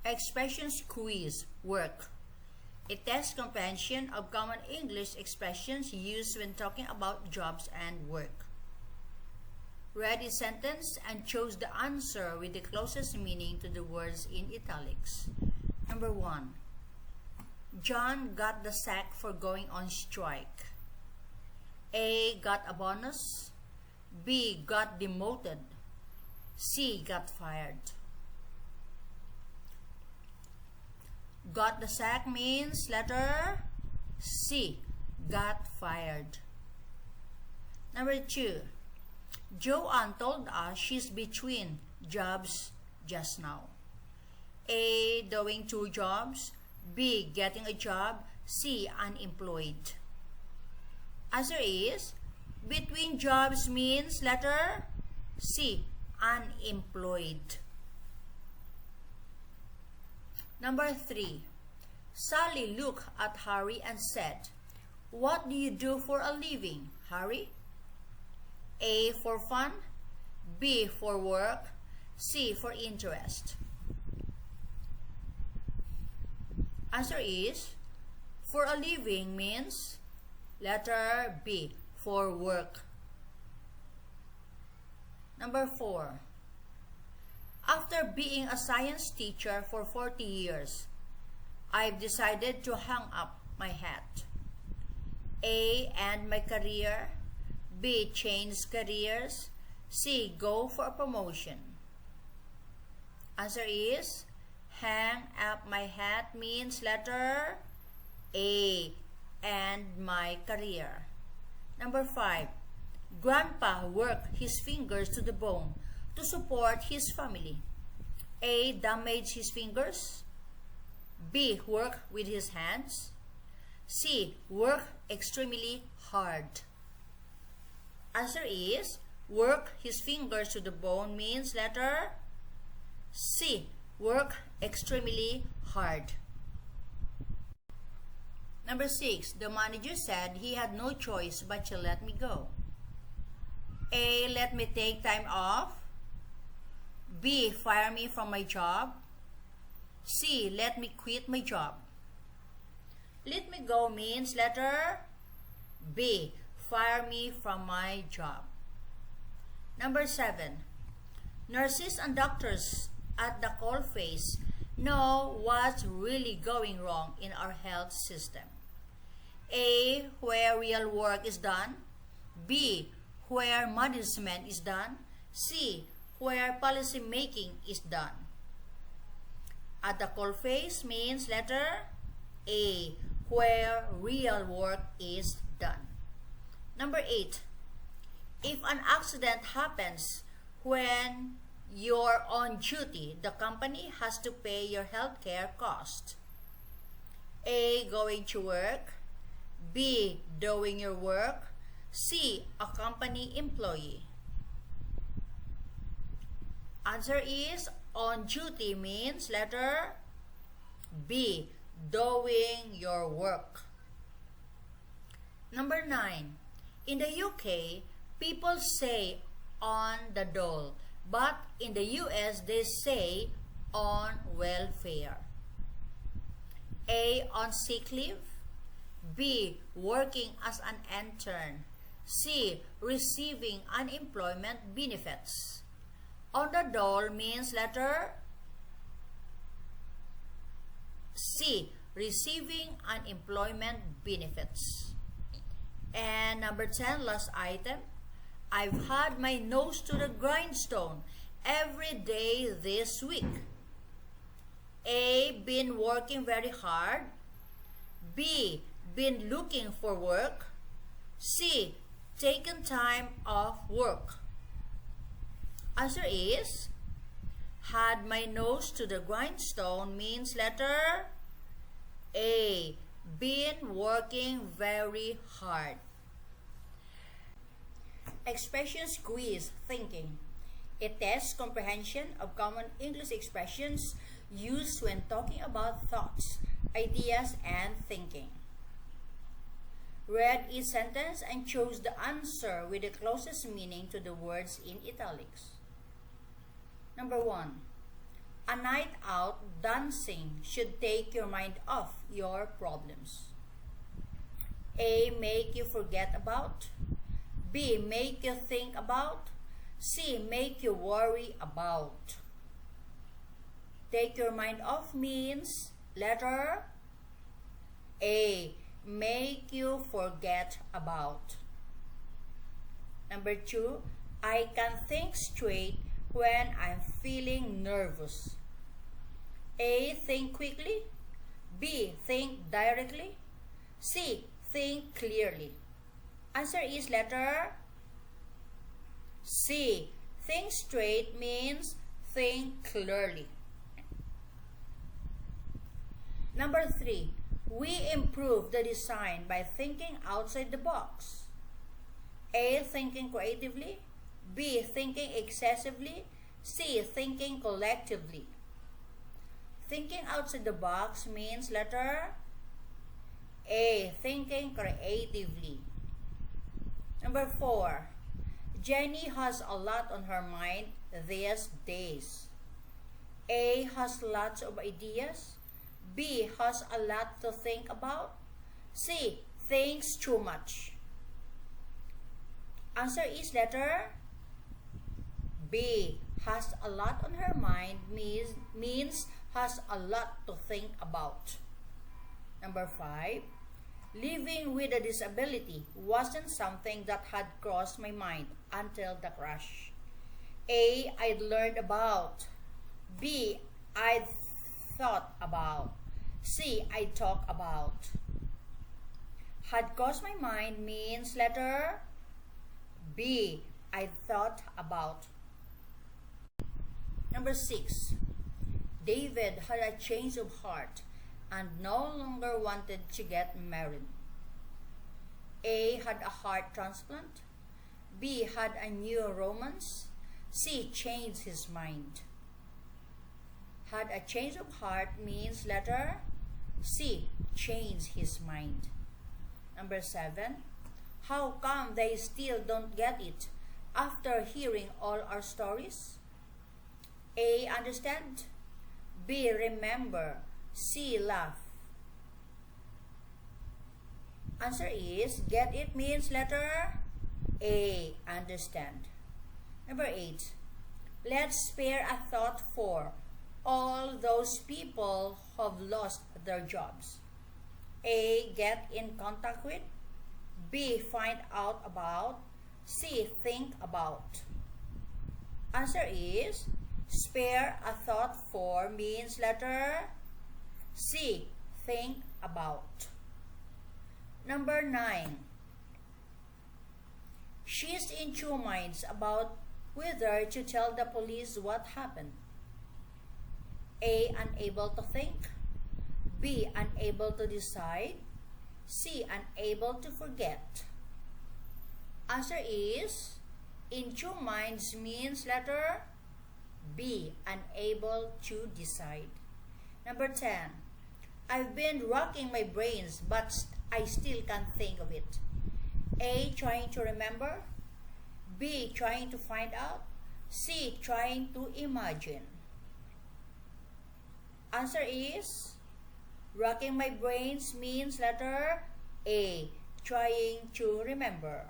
Expressions quiz work. It tests comprehension of common English expressions used when talking about jobs and work. Read each sentence and chose the answer with the closest meaning to the words in italics. Number 1. John got the sack for going on strike. A. Got a bonus. B. Got demoted. C. Got fired. Got the sack means letter C. Got fired. Number 2. Joanne told us she's between jobs just now. A. Doing 2 jobs. B. Getting a job. C. Unemployed. Answer is between jobs means letter C. Unemployed. Number 3. Sally looked at Harry and said, "What do you do for a living, Harry?" A. For fun. B. For work. C. For interest. Answer is for a living means letter B. For work. Number 4. After being a science teacher for 40 years, I've decided to hang up my hat. A. End my career. B. Change careers. C. Go for a promotion. Answer is hang up my hat means letter A. End my career. Number 5. Grandpa worked his fingers to the bone to support his family. A. Damaged his fingers. B. Work with his hands. C. Work extremely hard. Answer is work his fingers to the bone means letter C. Work extremely hard. Number 6. The manager said he had no choice but to let me go. A. Let me take time off. B. Fire me from my job. C. Let me quit my job. Let me go means letter B. Fire me from my job. Number 7. Nurses and doctors at the coalface know what's really going wrong in our health system. A. Where real work is done. B. Where management is done. C. Where policy making is done. At the coalface means letter A. Where real work is done. Number 8. If an accident happens when you're on duty, the company has to pay your healthcare cost. A. Going to work. B. Doing your work. C. A company employee. Answer is on duty means letter B. Doing your work. Number 9. In the UK, people say on the dole, but in the US they say on welfare. A. On sick leave. B. Working as an intern. C. Receiving unemployment benefits. On the dole means letter C. Receiving unemployment benefits. And number 10, last item. I've had my nose to the grindstone every day this week. A. Been working very hard. B. Been looking for work. C. Taken time off work. Answer is had my nose to the grindstone means letter A. Been working very hard. Expressions quiz thinking. It tests comprehension of common English expressions used when talking about thoughts, ideas, and thinking. Read each sentence and chose the answer with the closest meaning to the words in italics. Number 1. A night out dancing should take your mind off your problems. A. Make you forget about. B. Make you think about. C. Make you worry about. Take your mind off means letter A. Make you forget about. Number 2. I can think straight when I'm feeling nervous. A. Think quickly. B. Think directly. C. Think clearly. Answer is letter C. Think straight means think clearly. Number 3. We improve the design by thinking outside the box. A. Thinking creatively. B. Thinking excessively. C. Thinking collectively. Thinking outside the box means letter A. Thinking creatively. Number 4. Jenny has a lot on her mind these days. A. Has lots of ideas. B. Has a lot to think about. C. Thinks too much. Answer is letter B. Has a lot on her mind means has a lot to think about. Number 5. Living with a disability wasn't something that had crossed my mind until the crash. A. I'd learned about. B. I'd thought about. C. I'd talk about. Had crossed my mind means letter B. I thought about. Number 6. David had a change of heart and no longer wanted to get married. A. Had a heart transplant. B. Had a new romance. C. Changed his mind. Had a change of heart means letter C. Changed his mind. Number 7. How come they still don't get it after hearing all our stories? A. Understand. B. Remember. C. Laugh. Answer is get it means letter A. Understand. Number 8. Let's spare a thought for all those people who have lost their jobs. A. Get in contact with. B. Find out about. C. Think about. Answer is spare a thought for means letter C. Think about. Number 9. She's in two minds about whether to tell the police what happened. A. Unable to think. B. Unable to decide. C. Unable to forget. Answer is in two minds means letter B. Unable to decide. Number 10. I've been racking my brains but I still can't think of it. A. Trying to remember. B. Trying to find out. C. Trying to imagine. Answer is racking my brains means letter A. Trying to remember.